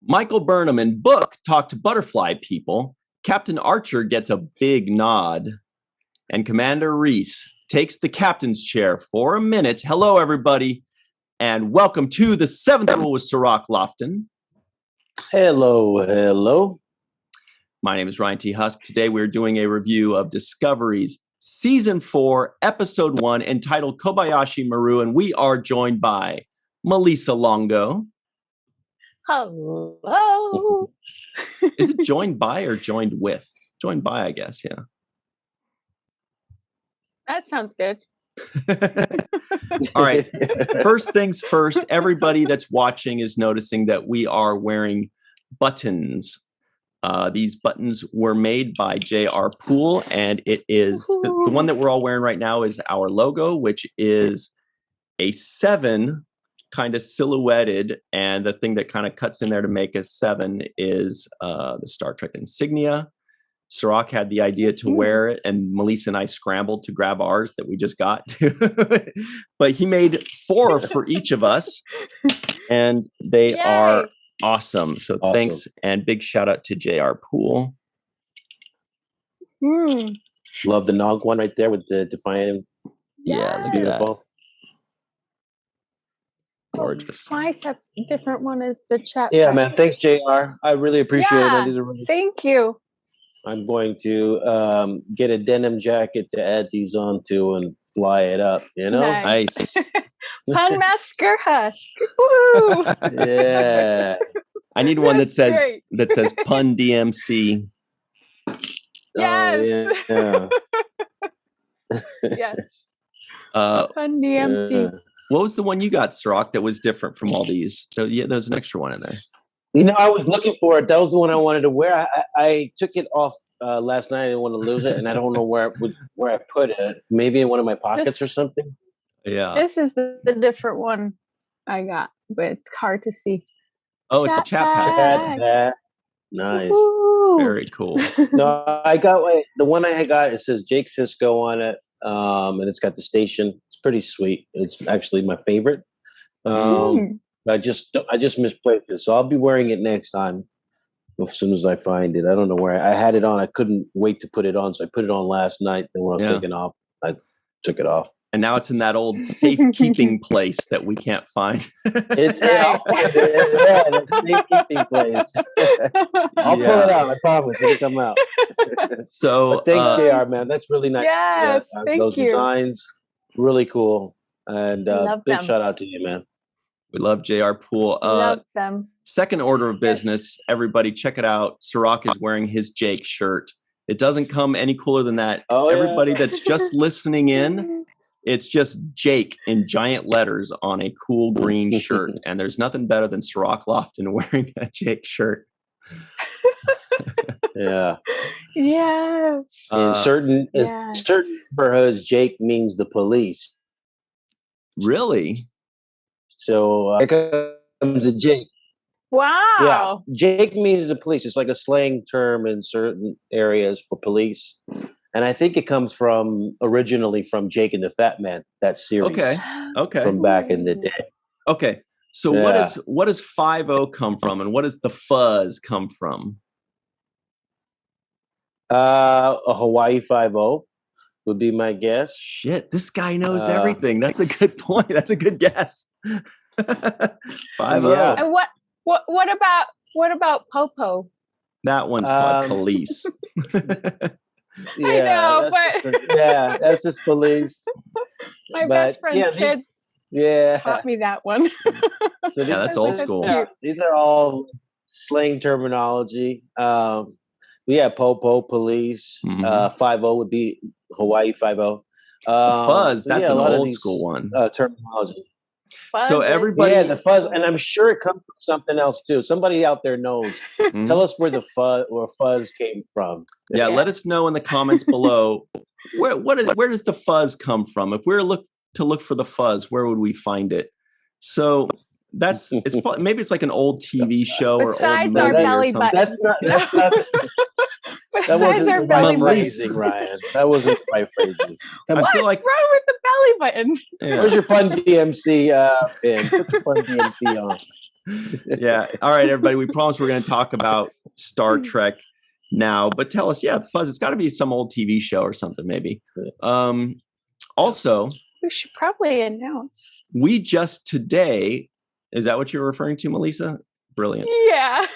Michael Burnham in book Talk to Butterfly People. Captain Archer gets a big nod. And Commander Reese takes the captain's chair for a minute. Hello, everybody. And welcome to the 7th Level with Cirroc Lofton. Hello. My name is Ryan T. Husk. Today we're doing a review of Discovery's Season 4, Episode 1, entitled Kobayashi Maru. And we are joined by Malissa Longo. Hello. Is it joined by or joined with? Joined by, I guess, yeah. That sounds good. All right. First things first, everybody that's watching is noticing that we are wearing buttons. These buttons were made by J.R. Poole, and it is the one that we're all wearing right now is our logo, which is a 7 kind of silhouetted, and the thing that kind of cuts in there to make a 7 is the Star Trek insignia. Cirroc had the idea to wear it, and Melissa and I scrambled to grab ours that we just got. But he made 4 for each of us, and they are awesome. So thanks, and big shout out to J.R. Poole. Love the Nog one right there with the Defiant. Yeah, look at that. Gorgeous. My different one is the chat. Yeah, man. Thanks, JR. I really appreciate it. Thank you. I'm going to get a denim jacket to add these onto and fly it up, you know? Nice. Pun Masker Husk. Woo! Yeah. I need one that says Pun DMC. Yes. Oh, yeah. Yes. Pun DMC. Yeah. What was the one you got, Cirroc, that was different from all these? So yeah, there's an extra one in there. You know, I was looking for it. That was the one I wanted to wear. I took it off last night. I didn't want to lose it, and I don't know where I put it. Maybe in one of my pockets or something. Yeah. This is the different one I got, but it's hard to see. Oh, it's a chat pack. Nice. Woo-hoo. Very cool. No, I got the one I got. It says Jake Sisko on it, and it's got the station. It's pretty sweet. It's actually my favorite. I just misplaced it, so I'll be wearing it next time as soon as I find it. I don't know where I had it on. I couldn't wait to put it on, so I put it on last night. Then when I was taking off, I took it off. And now it's in that old safekeeping place that we can't find. It's that safekeeping place. I'll pull it out. I promise. It'll come out. So but thanks, JR, man. That's really nice. Yes, thank those you. Designs, really cool. And big them. shout out to you, man. We love J.R. Poole. Love them. Second order of business, everybody check it out. Cirroc is wearing his Jake shirt. It doesn't come any cooler than that. Everybody that's just listening in, it's just Jake in giant letters on a cool green shirt. And there's nothing better than Cirroc Lofton wearing a Jake shirt. Yeah. Yes. In certain neighborhoods, Jake means the police. Really? So here comes a Jake. Wow. Yeah, Jake means the police. It's like a slang term in certain areas for police. And I think it comes originally from Jake and the Fat Man, that series. Okay. From back in the day. Okay. So what does 5-0 come from, and what does the fuzz come from? A Hawaii 5-0 would be my guess. Shit, this guy knows everything. That's a good point. That's a good guess. 5-0. Yeah. And what about Popo? That one's called police. I know, that's just police. My best friend's kids taught me that one. So that's old school. These are all slang terminology. Popo, police. 5-0 would be Hawaii 5-0. Fuzz, that's an old school one. Terminology. Fuzz so everybody, the fuzz, and I'm sure it comes from something else too. Somebody out there knows. Tell us where fuzz came from. Yeah, let us know in the comments below. Where does the fuzz come from? If we're to look for the fuzz, where would we find it? So maybe it's like an old TV show or old movie our belly or something. button. That's not. That wasn't my phrasing, Ryan. That wasn't my phrasing. What's wrong with the belly button? Yeah. Where's your Fun DMC pin? Put your Fun DMC on. Yeah. All right, everybody. We promise we're going to talk about Star Trek now, but tell us, Fuzz, it's got to be some old TV show or something, maybe. Also, we should probably announce. We just today, is that what you're referring to, Melissa? Brilliant. Yeah.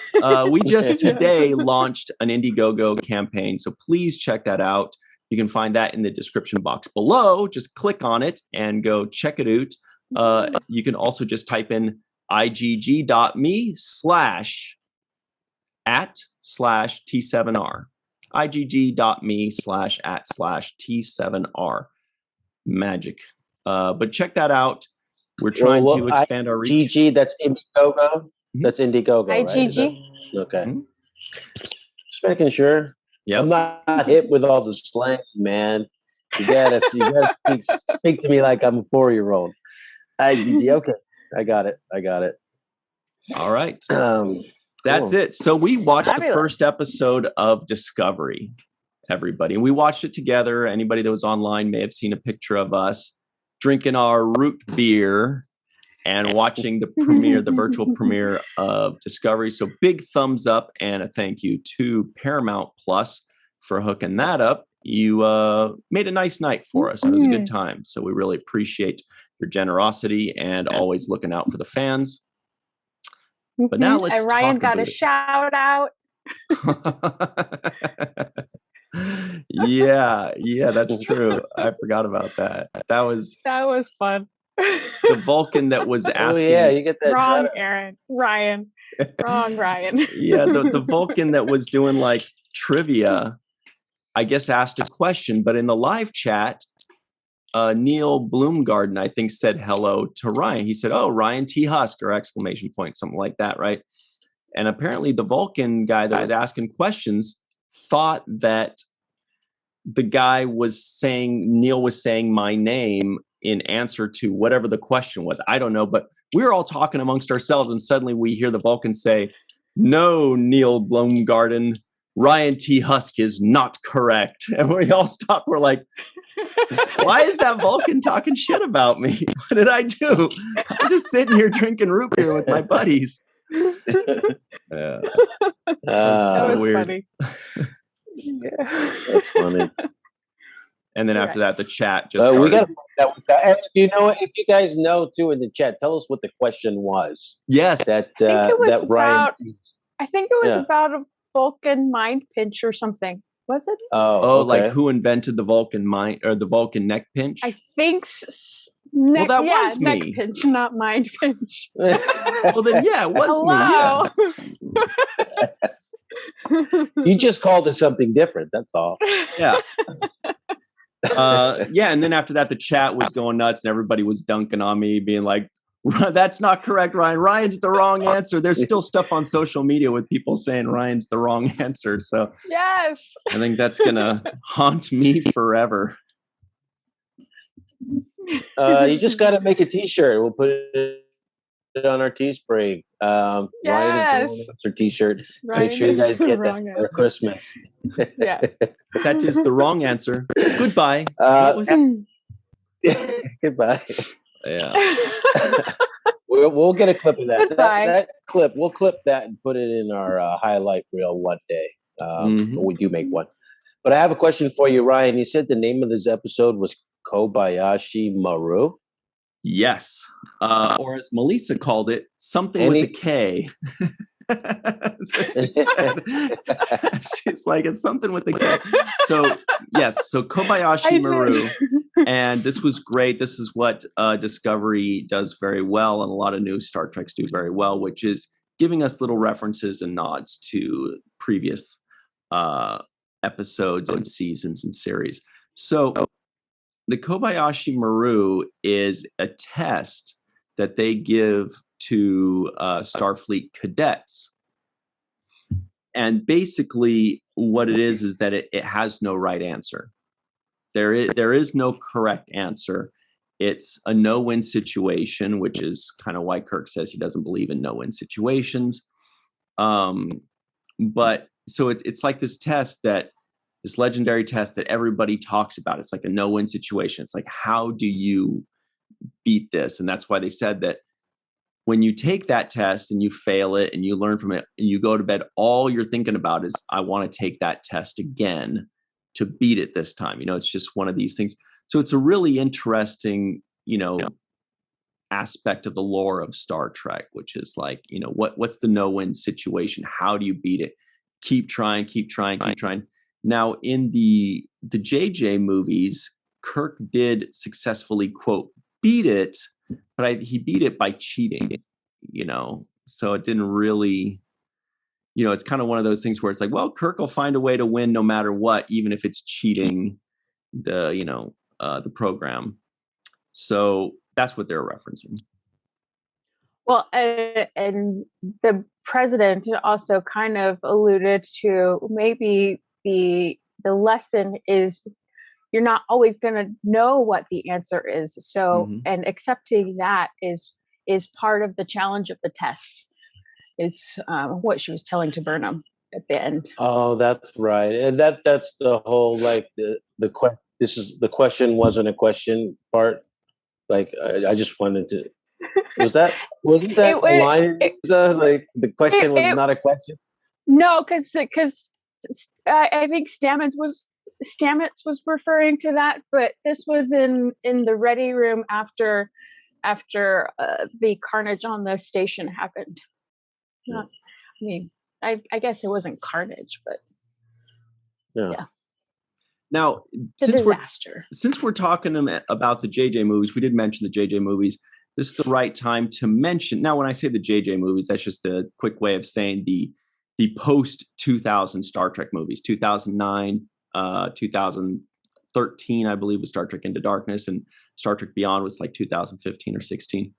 We just today launched an Indiegogo campaign, so please check that out. You can find that in the description box below. Just click on it and go check it out. You can also just type in igg.me/@/T7R. igg.me/@/T7R. Magic. But check that out. We're trying to expand our reach. IGG, that's Indiegogo. That's Indiegogo, right? IGG. Okay. Just making sure. Yep. I'm not hip with all the slang, man. You gotta speak to me like I'm a 4-year-old. IGG. Okay. I got it. All right. That's it. So we watched the first episode of Discovery, everybody. And we watched it together. Anybody that was online may have seen a picture of us drinking our root beer and watching the premiere, the virtual premiere of Discovery. So big thumbs up and a thank you to Paramount Plus for hooking that up. You made a nice night for us. It was a good time. So we really appreciate your generosity and always looking out for the fans. But now let's talk Ryan got a it. shout out. Yeah, that's true. I forgot about that. That was fun. The Vulcan that was asking. Oh yeah, you get that. Wrong, Aaron. Ryan. Wrong, Ryan. Yeah, the Vulcan that was doing like trivia, I guess asked a question, but in the live chat, Neil Bloomgarden, I think, said hello to Ryan. He said, "Oh, Ryan T. Husk," or exclamation point, something like that, right? And apparently the Vulcan guy that was asking questions thought that the guy was saying, Neil was saying my name in answer to whatever the question was. I don't know, but we were all talking amongst ourselves and suddenly we hear the Vulcan say, "No, Neil Bloomgarden, Ryan T. Husk is not correct." And we all stopped. We're like, why is that Vulcan talking shit about me? What did I do? I'm just sitting here drinking root beer with my buddies. That was weird. Funny. That's funny. And then after that, the chat just we got if you guys know too in the chat, tell us what the question was. Yes. I think it was about a Vulcan mind pinch or something. Was it? Oh, okay. Like who invented the Vulcan mind or the Vulcan neck pinch? I think that was me. Neck pinch, not mind pinch. Well, then, it was me. Yeah. You just called it something different. That's all. Yeah. And then after that, the chat was going nuts and everybody was dunking on me, being like, "That's not correct, Ryan. Ryan's the wrong answer." There's still stuff on social media with people saying Ryan's the wrong answer. So yes, I think that's going to haunt me forever. You just got to make a t-shirt. We'll put it on our Teespring. Ryan is the wrong answer t-shirt. Make sure you guys get that for Christmas. Yeah. That is the wrong answer. Goodbye. Goodbye. Yeah. We'll get a clip of that. Goodbye. That clip, we'll clip that and put it in our highlight reel one day. We do make one. But I have a question for you, Ryan. You said the name of this episode was Kobayashi Maru? Yes. Or as Melissa called it, something with a K. She's like, it's something with a K. So, yes. So Kobayashi Maru. And this was great. This is what Discovery does very well, and a lot of new Star Treks do very well, which is giving us little references and nods to previous episodes and seasons and series. So the Kobayashi Maru is a test that they give to Starfleet cadets. And basically what it is that it has no right answer. There is no correct answer. It's a no-win situation, which is kind of why Kirk says he doesn't believe in no-win situations. But so it's like this test this legendary test that everybody talks about. It's like a no-win situation. It's like, how do you beat this? And that's why they said that when you take that test and you fail it and you learn from it and you go to bed, all you're thinking about is, I want to take that test again to beat it this time. It's just one of these things. So it's a really interesting, aspect of the lore of Star Trek, which is like, what's the no-win situation? How do you beat it? Keep trying, keep trying, keep trying. Now, in the JJ movies, Kirk did successfully, quote, beat it, but he beat it by cheating, so it didn't really, it's kind of one of those things where it's like, well, Kirk will find a way to win no matter what, even if it's cheating the program. So that's what they're referencing. Well, and the president also kind of alluded to maybe the lesson is you're not always going to know what the answer is. So, and accepting that is part of the challenge of the test, is what she was telling to Burnham at the end. Oh, that's right. And that's the whole, like, the question wasn't a question part. Like, I just wanted to, wasn't that line, like, the question was not a question? No, because I think Stamets was referring to that, but this was in the ready room after the carnage on the station happened. I mean, I guess it wasn't carnage, but yeah. Now, since we're talking about the JJ movies, we did mention the JJ movies. This is the right time to mention. Now, when I say the JJ movies, that's just a quick way of saying the post 2000 Star Trek movies. 2009, 2013, I believe, was Star Trek Into Darkness, and Star Trek Beyond was like 2015 or 16.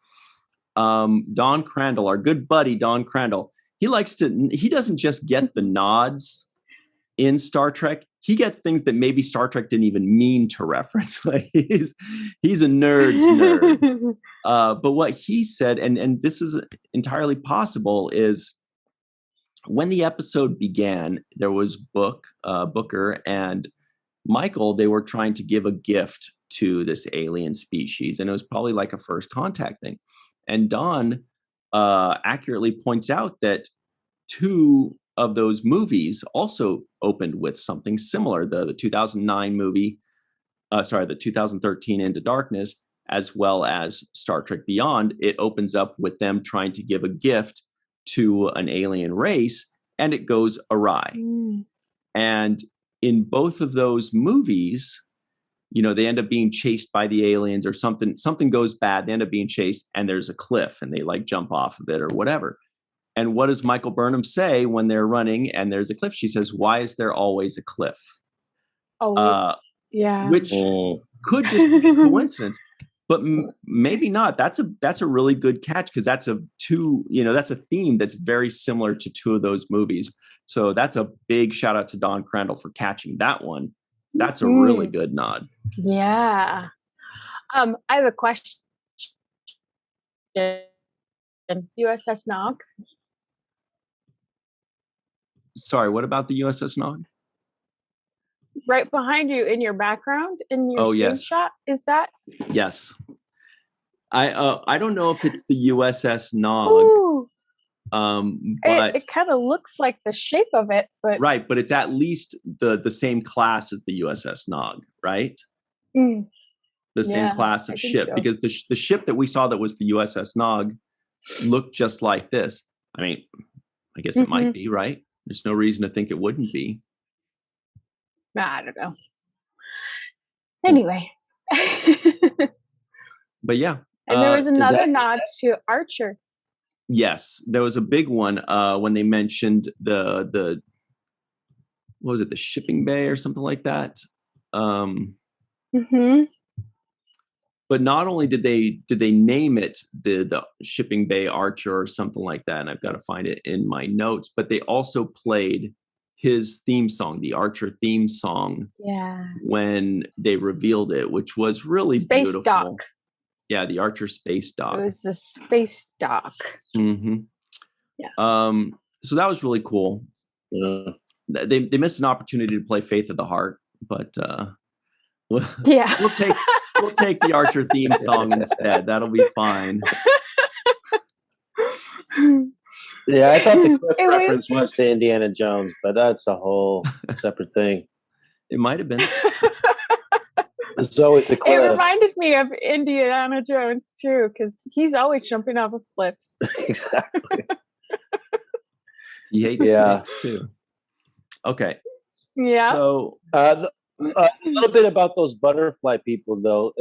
Don Crandall, our good buddy Don Crandall, he doesn't just get the nods in Star Trek. He gets things that maybe Star Trek didn't even mean to reference. Like he's a nerd's nerd. But what he said, and this is entirely possible, is when the episode began, there was Booker and Michael. They were trying to give a gift to this alien species, and it was probably like a first contact thing. And Don accurately points out that two of those movies also opened with something similar. The 2009 movie, the 2013 Into Darkness, as well as Star Trek Beyond, it opens up with them trying to give a gift to an alien race, and it goes awry. And in both of those movies, they end up being chased by the aliens, or something goes bad. They end up being chased, and there's a cliff, and they like jump off of it or whatever. And what does Michael Burnham say when they're running and there's a cliff? She says, "Why is there always a cliff?" Yeah. Which could just be a coincidence, but maybe not. That's a really good catch, because that's a theme that's very similar to two of those movies. So that's a big shout out to Don Crandall for catching that one. That's a really good nod. Yeah. I have a question. USS Nog. Sorry, what about the USS Nog? Right behind you in your background, in your screenshot, is that? Yes. I don't know if it's the USS Nog. But it kind of looks like the shape of it, but right, but it's at least the same class as the USS Nog, right? The same class of ship, because the ship that we saw that was the USS Nog looked just like this. I mean, I guess it might be, right? There's no reason to think it wouldn't be. I don't know. Anyway. But yeah. And there was another nod to Archer. Yes, there was a big one when they mentioned the what was it, the shipping bay or something like that. But not only did they name it the shipping bay Archer or something like that, and I've got to find it in my notes, but they also played his theme song, the Archer theme song, when they revealed it, which was really beautiful. Dock. Yeah, the Archer space dock. It was the space dock. Yeah. So that was really cool. They missed an opportunity to play Faith of the Heart, but we'll take the Archer theme song instead. That'll be fine. Yeah, I thought the clip reference was to Indiana Jones, but that's a whole separate thing. It might have been. There's always a clip. It reminded me of Indiana Jones too, because he's always jumping off of cliffs. Exactly. He hates snakes too. Okay. Yeah. So a little bit about those butterfly people, though.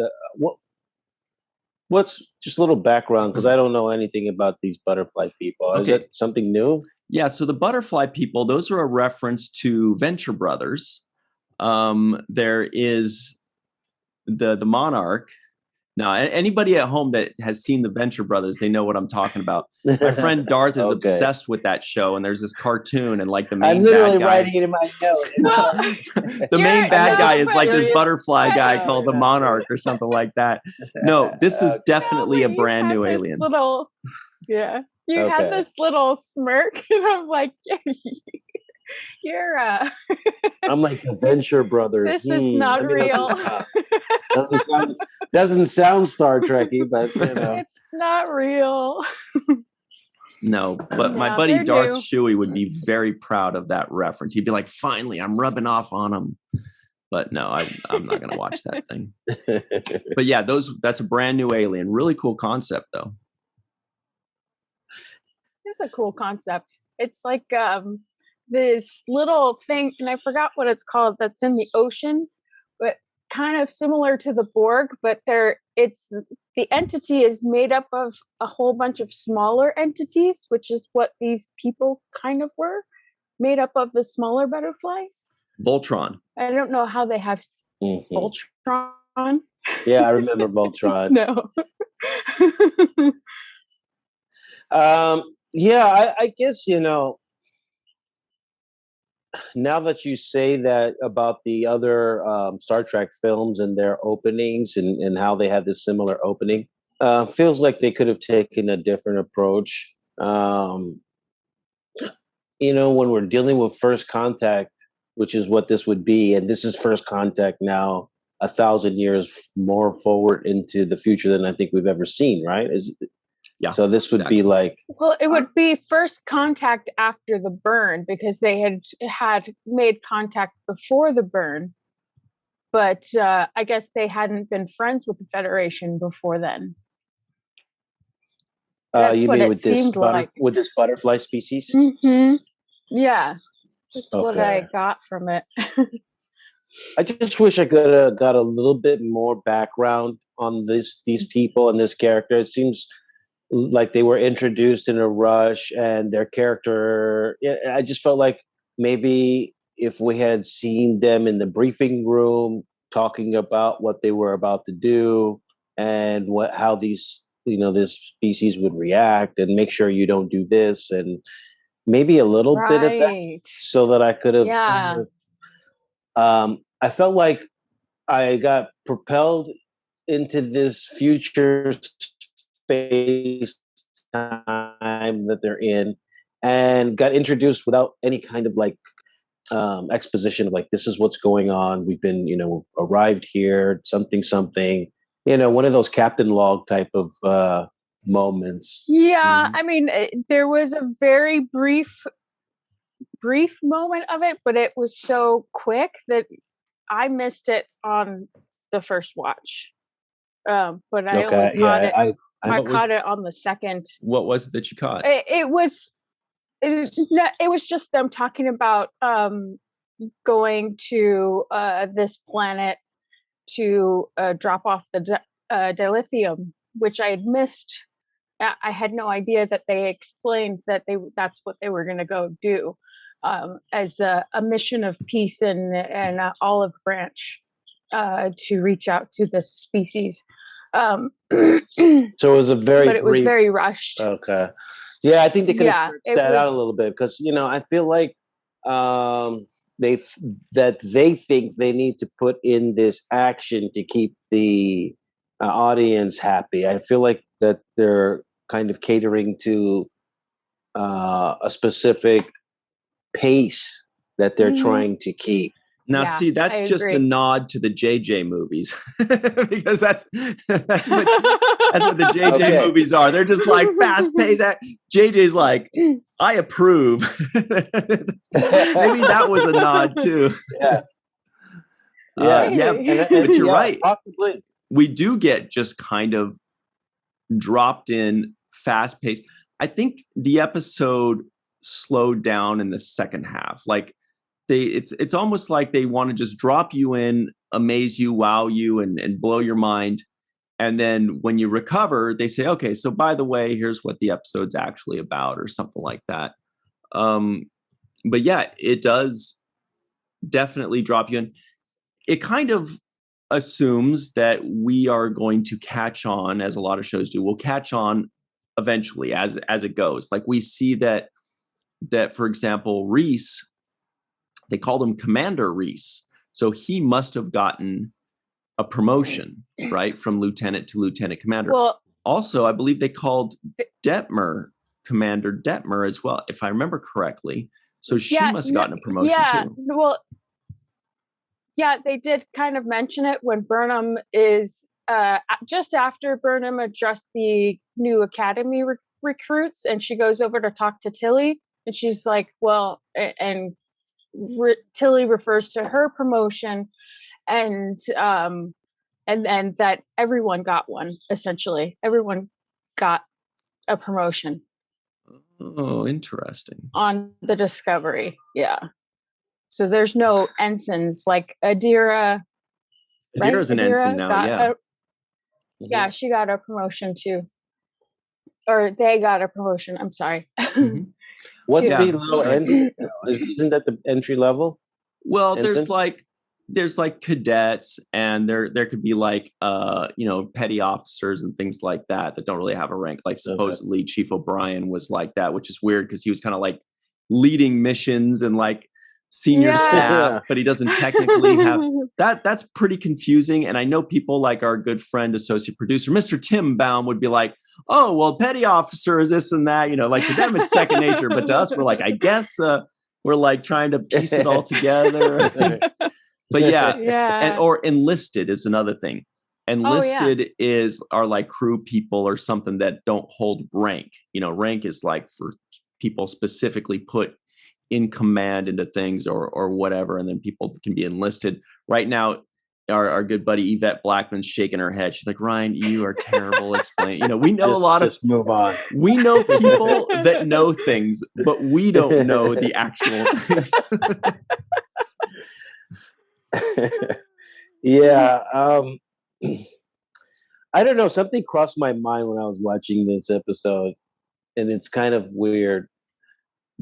What's just a little background, because I don't know anything about these butterfly people. Is it something new? Yeah. So the butterfly people, those are a reference to Venture Brothers. There is the monarch. Now, anybody at home that has seen the Venture Brothers, they know what I'm talking about. My friend Darth is obsessed with that show, and there's this cartoon, and like the main I'm literally bad guy, writing it in my note. Well, the main bad guy is like this butterfly guy called the Monarch or something like that. No, this is definitely a brand new alien. You have this little smirk, and I'm like, you're I'm like the Venture Brothers. This is not real. Doesn't sound Star Trekky, but you know. It's not real. No, but my buddy Darth Shuey would be very proud of that reference. He'd be like, finally, I'm rubbing off on him. But no, I'm not going to watch that thing. But yeah, that's a brand new alien. Really cool concept, though. It's a cool concept. It's like this little thing, and I forgot what it's called, that's in the ocean, but kind of similar to the Borg, but the entity is made up of a whole bunch of smaller entities, which is what these people kind of were, made up of the smaller butterflies. Voltron. I don't know how they have Voltron. Yeah, I remember Voltron. No. Yeah, I guess, now that you say that about the other Star Trek films and their openings and how they had this similar opening, feels like they could have taken a different approach. When we're dealing with First Contact, which is what this would be, and this is First Contact now 1,000 years more forward into the future than I think we've ever seen, right? Yeah. So this would be like... Well, it would be First Contact after the burn, because they had made contact before the burn. But I guess they hadn't been friends with the Federation before then. That's what it seemed like. With this butterfly species? Mm-hmm. Yeah. That's what I got from it. I just wish I could have got a little bit more background on these people and this character. It seems like they were introduced in a rush, and their character, I just felt like maybe if we had seen them in the briefing room talking about what they were about to do and how these, this species would react, and make sure you don't do this, and maybe a little bit of that, so that I could have. Yeah. I felt like I got propelled into this future space time that they're in, and got introduced without any kind of exposition of this is what's going on. We've been, arrived here, something, one of those Captain Log type of moments. Yeah, I mean, there was a very brief moment of it, but it was so quick that I missed it on the first watch. But I only caught it. I caught it on the second. What was it that you caught? It was just them talking about going to this planet to drop off the dilithium, which I had missed. I had no idea that they explained that that's what they were going to go do as a mission of peace and olive branch to reach out to this species. So it was was very rushed. Okay. Yeah, I think they could have stretched that out a little bit, because I feel like they think they need to put in this action to keep the audience happy. I feel like that they're kind of catering to a specific pace that they're trying to keep. Now, Yeah, see, that's I just a agree. nod to the JJ movies because that's what the JJ Okay. movies are. They're just like fast paced. JJ's like, I approve. Maybe that was a nod too. Yeah. Yeah, but you're right. Possibly. We do get just kind of dropped in, fast paced. I think the episode slowed down in the second half. Like it's almost like they want to just drop you in, amaze you, wow you, and blow your mind. And then when you recover, they say, okay, so by the way, here's what the episode's actually about, or something like that. But yeah, it does definitely drop you in. It kind of assumes that we are going to catch on, as a lot of shows do. We'll catch on eventually as it goes. Like we see that for example, Reese, they called him Commander Reese. So he must have gotten a promotion, right? From lieutenant to lieutenant commander. Well, also, I believe they called Detmer Commander Detmer as well, if I remember correctly. So she must have gotten a promotion too. Well, yeah, they did kind of mention it when Burnham is just after Burnham addressed the new academy recruits, and she goes over to talk to Tilly, and she's like, well, and Tilly refers to her promotion, and that everyone got one. Essentially, everyone got a promotion. Oh, interesting. On the Discovery, yeah. So there's no ensigns like Adira. Adira's an ensign now, yeah, she got a promotion too, or they got a promotion. I'm sorry. Mm-hmm. What's the low end? Isn't that the entry level? Well, ensign? there's like cadets, and there could be like petty officers and things like that don't really have a rank. Like supposedly Chief O'Brien was like that, which is weird because he was kind of like leading missions and like senior staff, but he doesn't technically have that. That's pretty confusing. And I know people like our good friend, associate producer, Mr. Tim Baum, would be like, oh, well, petty officer is this and that, like to them it's second nature, but to us, we're like, I guess we're like trying to piece it all together. But and or enlisted is another thing. Enlisted are like crew people or something that don't hold rank. Rank is like for people specifically put in command into things or whatever, and then people can be enlisted. Right now, our good buddy Yvette Blackmon's shaking her head. She's like, Ryan, you are terrible explaining. We know a lot of move on. We know people that know things, but we don't know the actual things. I don't know. Something crossed my mind when I was watching this episode, and it's kind of weird.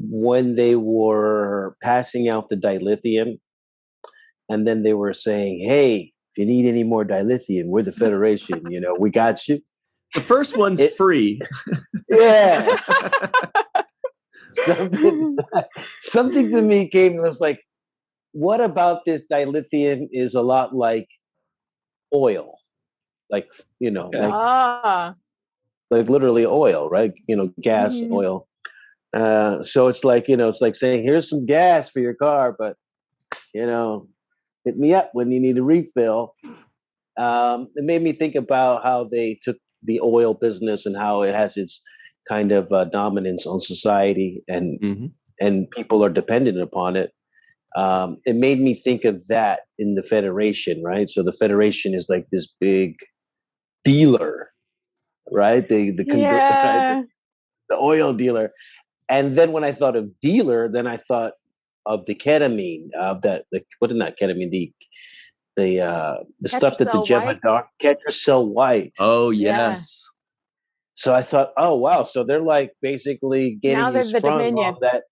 When they were passing out the dilithium, and then they were saying, hey, if you need any more dilithium, we're the Federation, we got you. The first one's free. Yeah. Something to me came and was like, what about this dilithium is a lot like oil? Like, like literally oil, right? Gas, oil. So it's like, it's like saying, here's some gas for your car, but, hit me up when you need a refill. It made me think about how they took the oil business and how it has its kind of dominance on society, and people are dependent upon it. It made me think of that in the Federation, right? So the Federation is like this big dealer, right? The oil dealer. And then when I thought of dealer, then I thought of the ketamine, of that, not ketamine, the stuff that the Jem'Hadar, Ketracel White. Oh, yes. So I thought, oh, wow. So they're like basically getting you sprung on that.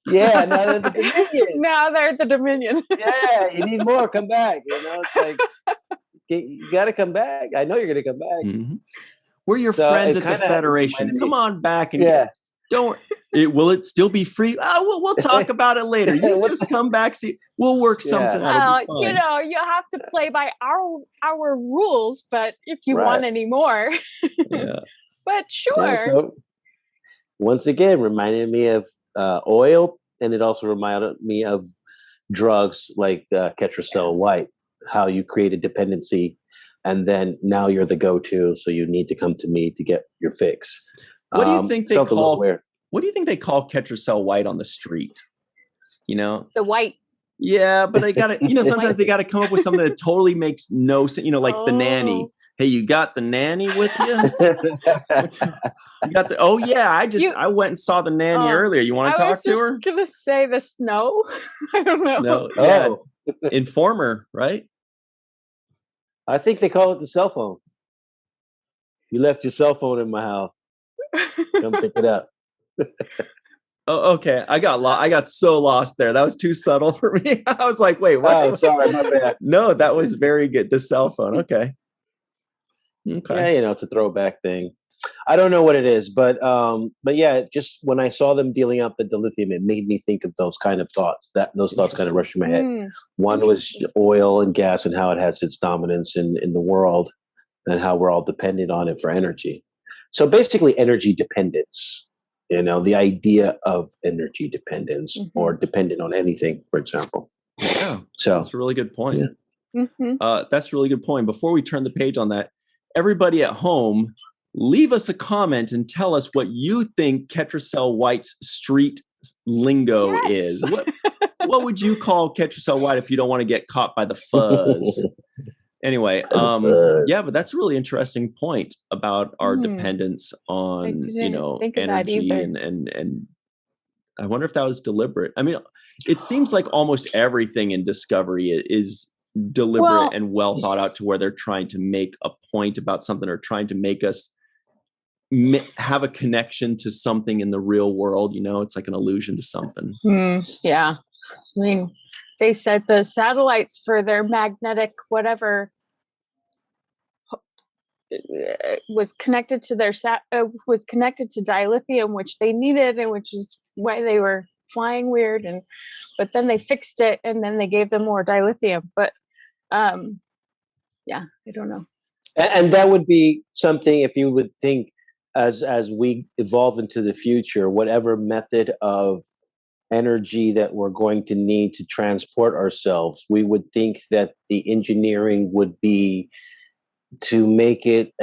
Yeah, now they're the Dominion. Now they're the Dominion. Yeah, you need more. Come back. It's like, you got to come back. I know you're going to come back. Mm-hmm. We're your friends at the Federation. Come on back and will it still be free? We'll talk about it later. You just come back. See, we'll work something out. You have to play by our rules, but if you want any more, but sure. Yeah, so, once again, reminded me of oil, and it also reminded me of drugs like Ketracel White, how you create a dependency, and then now you're the go-to, so you need to come to me to get your fix. What do you think they felt a little call? weird. What do you think they call Ketracel White on the street? You know, The white. Yeah, but they got to, sometimes they got to come up with something that totally makes no sense. Like the nanny. Hey, you got the nanny with you? You got the? Oh yeah, I went and saw the nanny earlier. You want to talk to her? I was just gonna say the snow. I don't know. No, yeah, informer, right? I think they call it the cell phone. You left your cell phone in my house. Come pick it up. Oh, okay. I got so lost there. That was too subtle for me. I was like, wait, what? Oh, sorry, my bad. No, that was very good. The cell phone. Okay. Yeah, it's a throwback thing. I don't know what it is, but yeah, just when I saw them dealing out the dilithium, it made me think of those kind of thoughts. Those thoughts kind of rushed in my head. One was oil and gas and how it has its dominance in the world and how we're all dependent on it for energy. So basically energy dependence, the idea of energy dependence or dependent on anything, for example. Yeah, so that's a really good point. Yeah. That's a really good point. Before we turn the page on that, everybody at home, leave us a comment and tell us what you think Ketracel White's street lingo is. What would you call Ketracel White if you don't want to get caught by the fuzz? Anyway, yeah, but that's a really interesting point about our dependence on, energy and I wonder if that was deliberate. I mean, it seems like almost everything in Discovery is deliberate and well thought out to where they're trying to make a point about something or trying to make us have a connection to something in the real world. It's like an allusion to something. Yeah. I mean, they said the satellites for their magnetic whatever was connected to was connected to dilithium, which they needed, and which is why they were flying weird. But then they fixed it, and then they gave them more dilithium. But yeah, I don't know. And that would be something if you would think as we evolve into the future, whatever method of energy that we're going to need to transport ourselves, we would think that the engineering would be to make it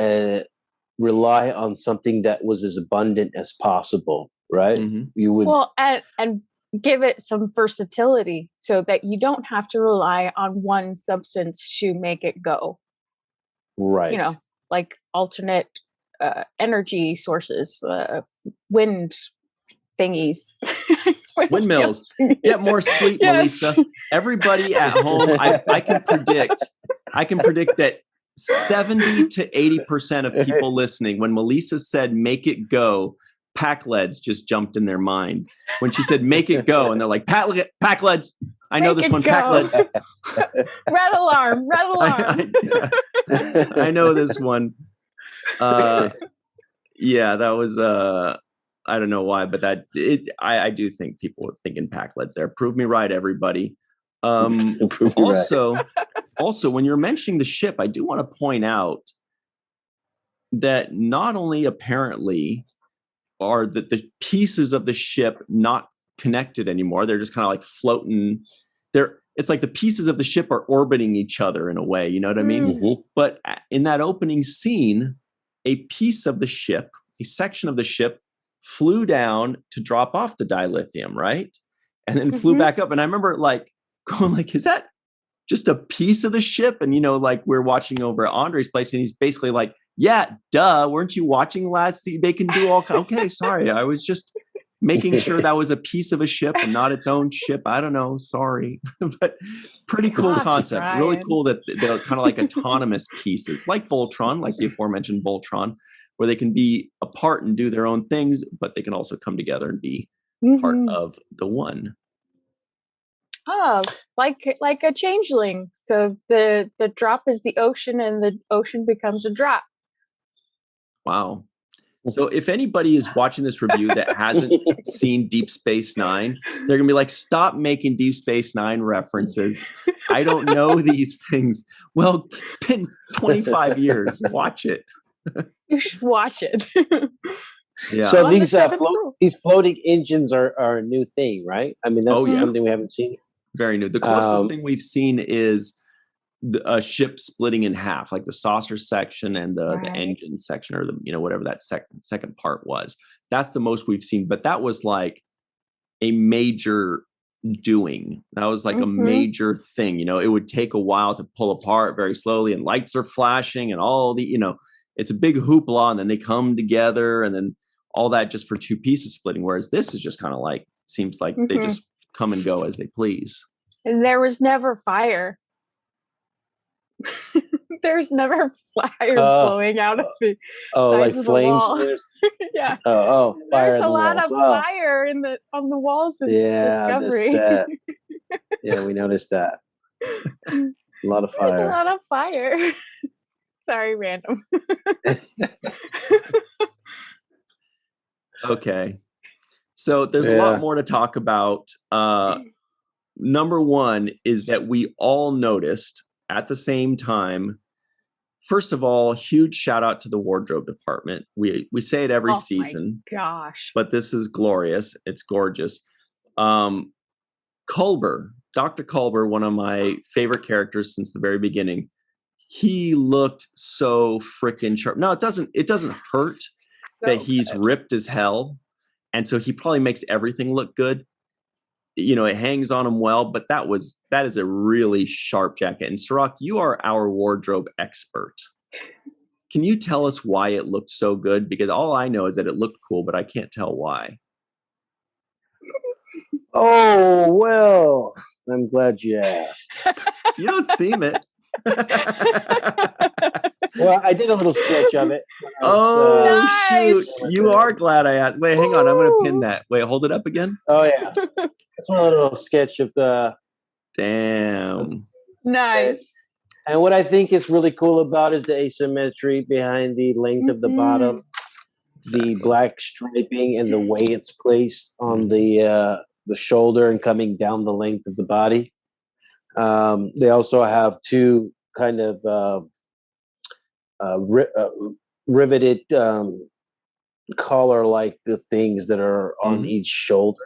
rely on something that was as abundant as possible, right? You would and give it some versatility so that you don't have to rely on one substance to make it go. Right. Like alternate energy sources, wind thingies. Windmills. Get more sleep, Melissa. Everybody at home, I can predict that 70 to 80% of people listening, when Melissa said make it go, Pack-Leds just jumped in their mind. When she said make it go, and they're like, Pack-Leds. I know this one, Pack-Leds. Red alarm. I know this one. Yeah, that was I don't know why, but I do think people were thinking Pack-Leds there. Prove me right, everybody. Also, when you're mentioning the ship, I do want to point out that not only apparently are the pieces of the ship not connected anymore, they're just kind of like floating. It's like the pieces of the ship are orbiting each other in a way, you know what I mean? But in that opening scene, a piece of the ship, a section of the ship flew down to drop off the dilithium, right? And then flew back up. And I remember going like, is that just a piece of the ship? And, we're watching over at Andre's place and he's basically like, yeah, duh. Weren't you watching last season? They can do all okay, sorry. I was just making sure that was a piece of a ship and not its own ship. I don't know. Sorry. But pretty cool concept. Ryan. Really cool that they're kind of like autonomous pieces, like Voltron, like the aforementioned Voltron, where they can be apart and do their own things, but they can also come together and be part of the one. Oh, like a changeling. So the drop is the ocean and the ocean becomes a drop. Wow. So if anybody is watching this review that hasn't seen Deep Space Nine, they're going to be like, stop making Deep Space Nine references. I don't know these things. Well, it's been 25 years. Watch it. You should watch it. Yeah. So these floating engines are a new thing, right? I mean, that's something we haven't seen. Very new. The closest thing we've seen is a ship splitting in half, like the saucer section and the engine section, or whatever that second part was. That's the most we've seen. But that was like a major doing. That was like a major thing. It would take a while to pull apart very slowly, and lights are flashing and all the, it's a big hoopla, and then they come together, and then all that just for two pieces splitting. Whereas this is just kind of like, seems like they just come and go as they please. And there was never fire. There's never fire blowing out of the sides of flames. the wall. Yeah. Fire. There's a lot of fire on the walls of Discovery. Yeah, we noticed that. A lot of fire. There's a lot of fire. Sorry, random. Okay. So there's a lot more to talk about. Number one is that we all noticed at the same time. First of all, huge shout out to the wardrobe department. We say it every season. My gosh. But this is glorious. It's gorgeous. Culber, Dr. Culber, one of my favorite characters since the very beginning. He looked so freaking sharp. No, it doesn't hurt that he's ripped as hell. And so he probably makes everything look good. It hangs on him well, but that is a really sharp jacket. And Cirroc, you are our wardrobe expert. Can you tell us why it looked so good? Because all I know is that it looked cool, but I can't tell why. Oh, well, I'm glad you asked. You don't seem it. Well, I did a little sketch of it. Shoot. You are glad I asked. Wait, hang on. I'm going to pin that. Wait, hold it up again. Oh, yeah. That's one little sketch of the... Damn. Nice. And what I think is really cool about is the asymmetry behind the length of the bottom, the black striping, and the way it's placed on the shoulder and coming down the length of the body. They also have two kind of riveted collar-like things that are on each shoulder.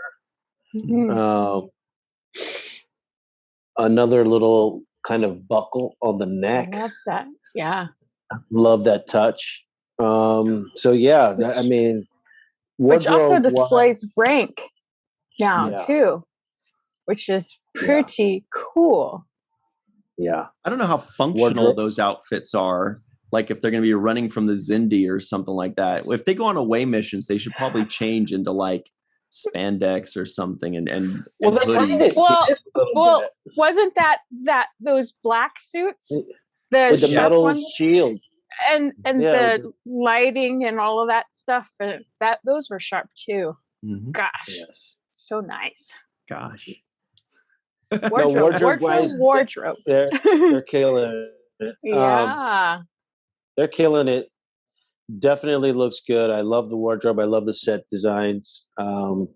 Another little kind of buckle on the neck. I love that. Yeah. Love that touch. So yeah, I mean, which also displays rank now too, which is pretty cool. Yeah. I don't know how functional those outfits are. Like if they're going to be running from the Xindi or something like that. If they go on away missions, they should probably change into like spandex or something and hoodies. Well, wasn't that those black suits? With the metal shield. And the lighting and all of that stuff, and those were sharp too. Gosh, so nice. Gosh, wardrobe. They're killing it. Yeah, they're killing it. Definitely looks good. I love the wardrobe. I love the set designs. As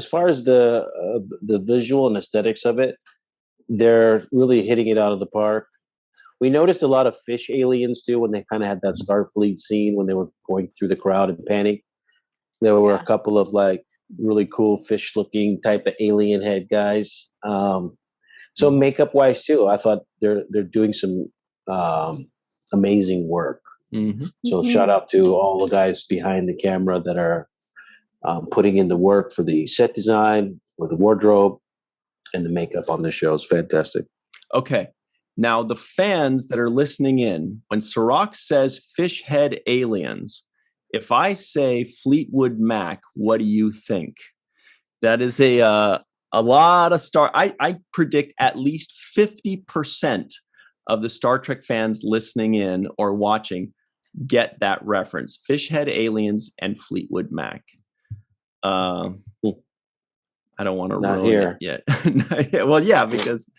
far as the visual and aesthetics of it, they're really hitting it out of the park. We noticed a lot of fish aliens too when they kind of had that Starfleet scene when they were going through the crowd and panning. There were a couple of like really cool fish-looking type of alien head guys. So makeup-wise too, I thought they're doing some amazing work. So shout out to all the guys behind the camera that are putting in the work for the set design, for the wardrobe, and the makeup on the show. It's fantastic. Okay. Now, the fans that are listening in, when Cirroc says fish head aliens, if I say Fleetwood Mac, what do you think? That is a lot of I predict at least 50% of the Star Trek fans listening in or watching get that reference. Fish head aliens and Fleetwood Mac. I don't want to ruin it yet. Well, yeah, because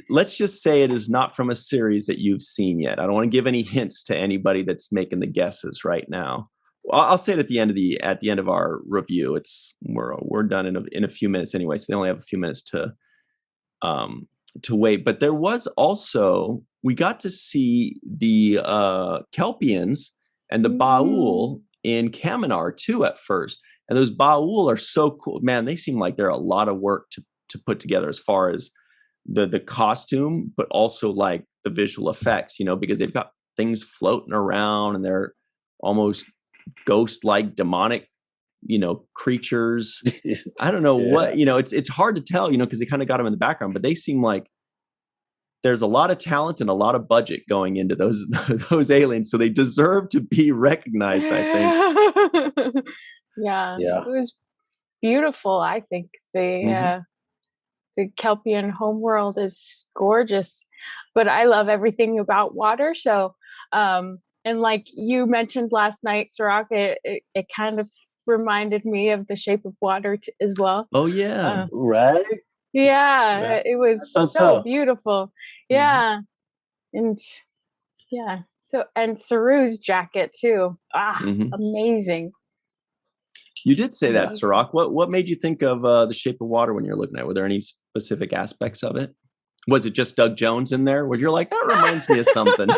let's just say it is not from a series that you've seen yet. I don't want to give any hints to anybody that's making the guesses right now. I'll say it at the end of our review. We're done in a few minutes anyway, so they only have a few minutes to wait. But there was also, we got to see the Kelpians and the Baul in Kaminar too at first. And those Baul are so cool, man. They seem like they're a lot of work to put together as far as the costume, but also like the visual effects, because they've got things floating around and they're almost ghost-like demonic, creatures. I don't know what, it's hard to tell, because they kind of got them in the background, but they seem like there's a lot of talent and a lot of budget going into those aliens. So they deserve to be recognized, I think. Yeah. It was beautiful. I think the Kelpian homeworld is gorgeous, but I love everything about water. So, and like you mentioned last night, Cirroc, it kind of reminded me of The Shape of Water as well. Oh yeah, right. Yeah, it was so beautiful. Yeah, and yeah. So and Saru's jacket too. Amazing. You did say that, Cirroc. What made you think of The Shape of Water when you're looking at it? Were there any specific aspects of it? Was it just Doug Jones in there? Where you're like, that reminds me of something.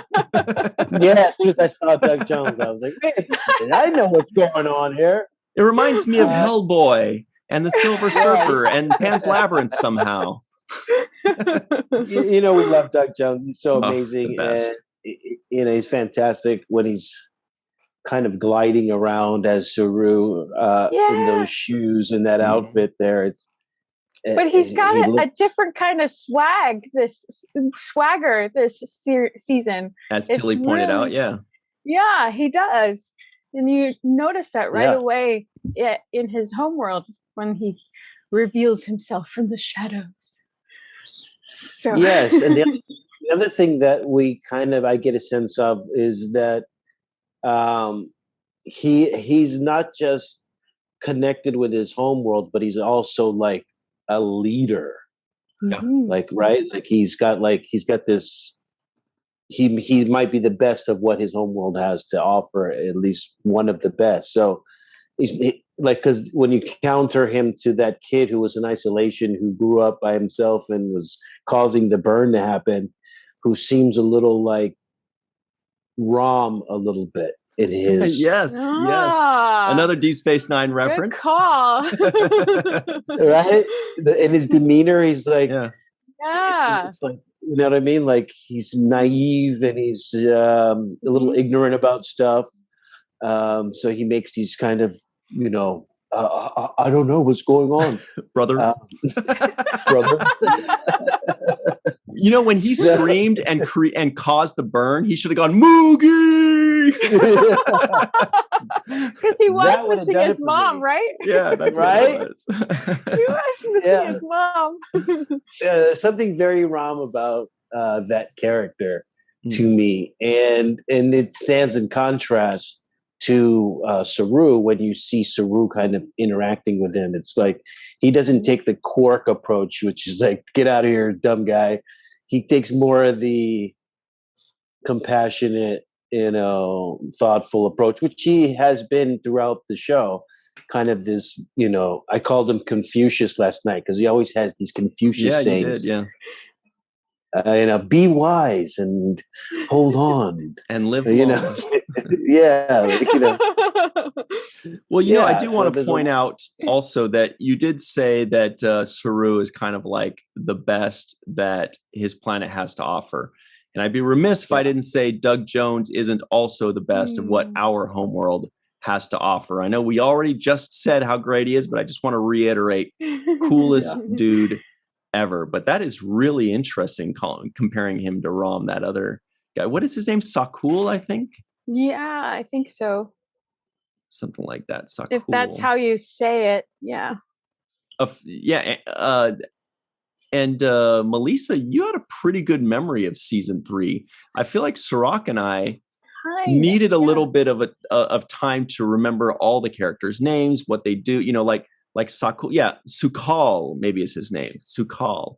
Yeah, as soon as I saw Doug Jones, I was like, man, I know what's going on here. It reminds me of Hellboy and the Silver Surfer and Pan's Labyrinth somehow. We love Doug Jones. He's so amazing. And, he's fantastic when he's kind of gliding around as Saru in those shoes and that outfit there. But he's got a different kind of swagger this season. As Tilly pointed out, yeah. Yeah, he does. And you notice that right away in his homeworld when he reveals himself from the shadows. So. Yes, and the other thing that I get a sense of is that he's not just connected with his homeworld, but he's also like a leader. Like he's got this. He might be the best of what his homeworld has to offer, at least one of the best. So because when you counter him to that kid who was in isolation, who grew up by himself and was causing the burn to happen, who seems a little like Rom a little bit in his. Yes. Another Deep Space Nine reference. Good call. Right? In his demeanor, he's like, it's like, you know what I mean? Like he's naive and he's a little ignorant about stuff. So he makes these kind of, I don't know what's going on, brother. Brother. When he screamed and caused the burn, he should have gone Moogie. Because he was missing his mom, right? Yeah, that's right. What it was. He was missing his mom. There's something very Rom about that character to me, and it stands in contrast to Saru. When you see Saru kind of interacting with him, it's like he doesn't take the Quark approach, which is like, get out of here, dumb guy. He takes more of the compassionate, thoughtful approach, which he has been throughout the show. Kind of this, I called him Confucius last night because he always has these Confucius sayings. You did, be wise and hold on and live long. Well, I do want to point out also that you did say that Saru is kind of like the best that his planet has to offer. And I'd be remiss if I didn't say Doug Jones isn't also the best of what our homeworld has to offer. I know we already just said how great he is, but I just want to reiterate, coolest dude ever. But that is really interesting, comparing him to Rom, that other guy. What is his name? Sakul, I think? Yeah, I think so. Something like that. Sakul. If that's how you say it, yeah. And Malissa, you had a pretty good memory of season 3. I feel like Cirroc and I needed a little bit of time to remember all the characters' names, what they do. Like Sakul, Sukal maybe is his name, Sukal.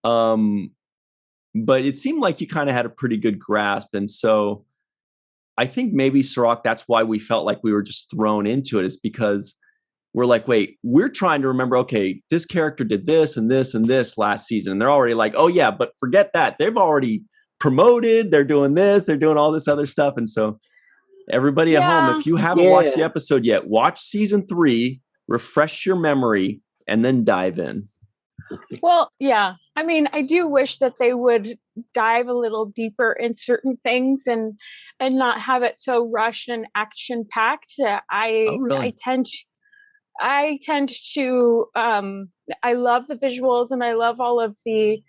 But it seemed like you kind of had a pretty good grasp, and so I think maybe Cirroc, that's why we felt like we were just thrown into it, is because we're like, wait, we're trying to remember, okay, this character did this and this and this last season. And they're already like, oh yeah, but forget that. They've already promoted, they're doing this, they're doing all this other stuff. And so everybody at home, if you haven't watched the episode yet, watch season 3 refresh your memory, and then dive in. Well, yeah. I mean, I do wish that they would dive a little deeper in certain things and not have it so rushed and action packed. Oh, really? I tend to I love the visuals and I love all of the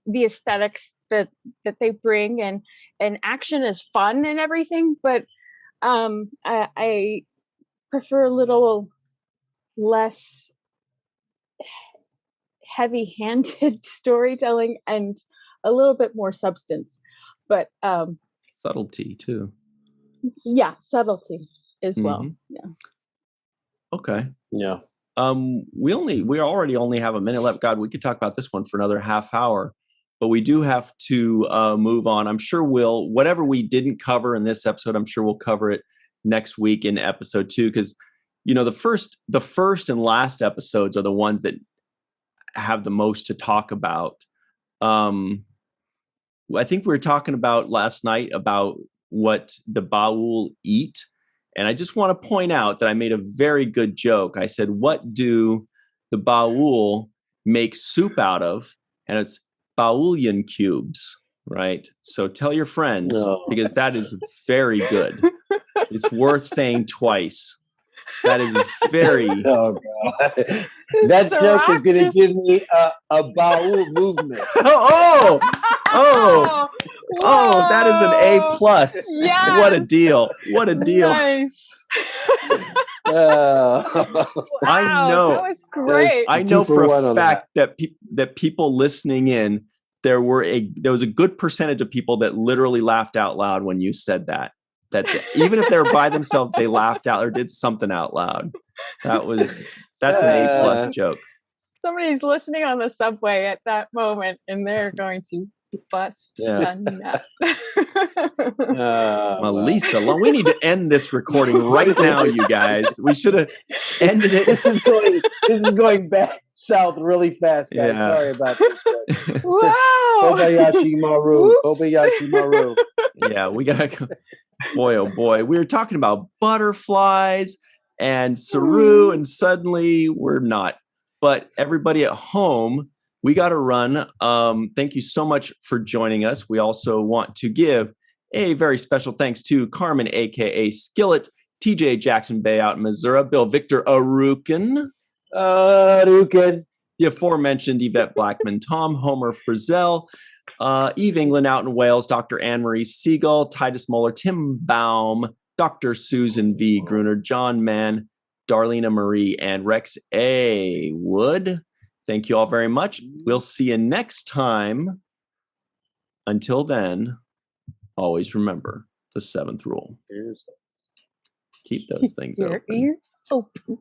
the aesthetics that they bring, and action is fun and everything, but I prefer a little less heavy-handed storytelling and a little bit more substance, but subtlety too. Yeah, subtlety as well. Yeah. Okay. Yeah. We already only have a minute left. God, we could talk about this one for another half hour, but we do have to move on. I'm sure whatever we didn't cover in this episode, I'm sure we'll cover it next week in episode 2, because the first and last episodes are the ones that have the most to talk about. I think we were talking about last night about what the Baul eat. And I just want to point out that I made a very good joke. I said, what do the Baul make soup out of? And it's Baulian cubes, right? So tell your friends, because that is very good. It's worth saying twice. That is very... Oh, God. That joke is going to give me a Baul movement. Oh, that is an A+. Yes. What a deal. What a deal. Nice. I know. That was great. I know for a fact that people listening in, there was a good percentage of people that literally laughed out loud when you said that. That even if they're by themselves, they laughed out or did something out loud. That's an A+ joke. Somebody's listening on the subway at that moment, and they're going to bust a nut. Malissa Longo, we need to end this recording right now, you guys. We should have ended it. This is going back south really fast, guys. Yeah. Sorry about this. Wow. Kobayashi Maru. Oops. Kobayashi Maru. Yeah, we gotta go. Boy, oh boy. We were talking about butterflies and Saru, and suddenly we're not. But everybody at home, we got to run. Thank you so much for joining us. We also want to give a very special thanks to Carmen, a.k.a. Skillet, TJ Jackson-Bey out in Missouri, Bill Victor Arucan, the aforementioned Yvette Blackmon, Tom Homer Frizzell, Eve England out in Wales, Dr. Marie Segal, Titus Mohler, Tim Baum, Dr. Susan V. Gruner, John Mann, Darlena Marie, and Rex A. Wood. Thank you all very much. We'll see you next time. Until then, always remember the 7th rule. Keep those things open. Your ears open.